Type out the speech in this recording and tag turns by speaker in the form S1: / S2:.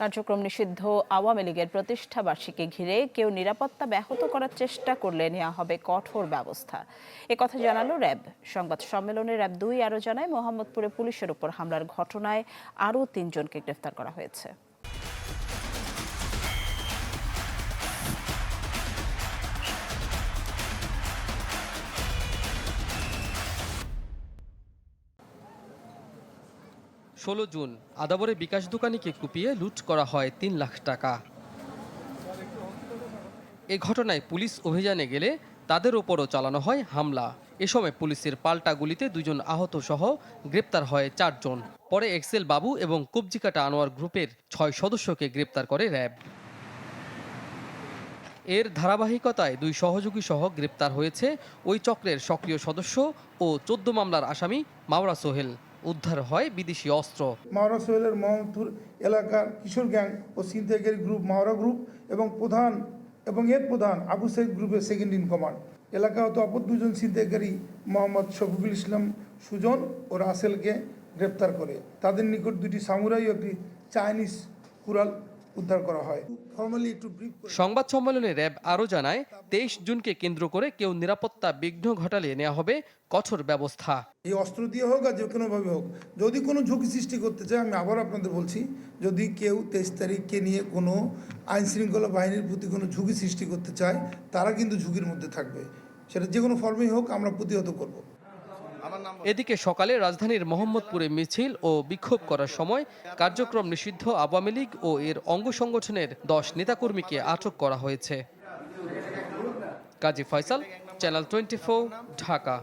S1: কার্যক্রম নিষিদ্ধ আওয়ামী লীগের প্রতিষ্ঠা বার্ষিকী ঘিরে কেউ নিরাপত্তা ব্যাহত করার চেষ্টা করলে নেওয়া হবে কঠোর ব্যবস্থা। একথা জানালো র্যাব। সংবাদ সম্মেলনে র্যাব ২ আরও জানায়, মোহাম্মদপুরে পুলিশের উপর হামলার ঘটনায় আরও ৩ জনকে গ্রেফতার করা হয়েছে।
S2: জুন আদাবরে বিকাশ দোকানিকে কুপিয়ে লুট করা হয় ৩ লাখ টাকা। এ ঘটনায় পুলিশ অভিযানে গেলে তাদের ওপরও চালানো হয় হামলা। এ সময় পুলিশের পাল্টা গুলিতে ২ জন আহত সহ গ্রেপ্তার হয় ৪ জন। পরে এক্সেল বাবু এবং কবজিকাটা আনোয়ার গ্রুপের ৬ সদস্যকে গ্রেপ্তার করে র্যাব। এর ধারাবাহিকতায় ২ সহযোগী সহ গ্রেপ্তার হয়েছে ওই চক্রের সক্রিয় সদস্য ও ১৪ মামলার আসামি মাওরা সোহেল। উদ্ধার হয় বিদেশি অস্ত্র।
S3: মাওরা সোহেলের মোহাম্মদপুর এলাকার কিশোর গ্যাং ও ছিনতাইকারী গ্রুপ মাওরা গ্রুপ এবং এর প্রধান আবু সাইদ গ্রুপের সেকেন্ড ইন কমান্ড। এলাকা হতে অপর ২ জন ছিনতাইকারী মোহাম্মদ শফিকুল ইসলাম সুজন ও রাসেলকে গ্রেপ্তার করে তাদের নিকট ২টি সামুরাই ও একটি চাইনিজ কুড়াল উদ্ধার করা হয়।
S2: সংবাদ সম্মেলনে র্যাব আরও জানায়, ২৩ জুনকে কেন্দ্র করে কেউ নিরাপত্তা বিঘ্ন ঘটালে নেওয়া হবে কঠোর ব্যবস্থা।
S3: এই অস্ত্র দিয়ে হোক আর যে কোনোভাবে হোক, যদি কোনো ঝুঁকি সৃষ্টি করতে চায়, আমি আবার আপনাদের বলছি, যদি কেউ ২৩ তারিখকে নিয়ে কোনো আইন শৃঙ্খলা বাহিনীর প্রতি কোনো ঝুঁকি সৃষ্টি করতে চায়, তারা কিন্তু ঝুঁকির মধ্যে থাকবে। সেটা যে কোনো ফর্মেই হোক, আমরা প্রতিহত করব।
S2: এদিকে সকালে রাজধানীর মোহাম্মদপুরে মিছিল ও বিক্ষোভ করার সময় কার্যক্রম নিষিদ্ধ আওয়ামী লীগ ও এর অঙ্গ সংগঠনের ১০ নেতাকর্মীকে আটক করা হয়েছে। কাজী ফয়সাল, চ্যানেল 24, ঢাকা।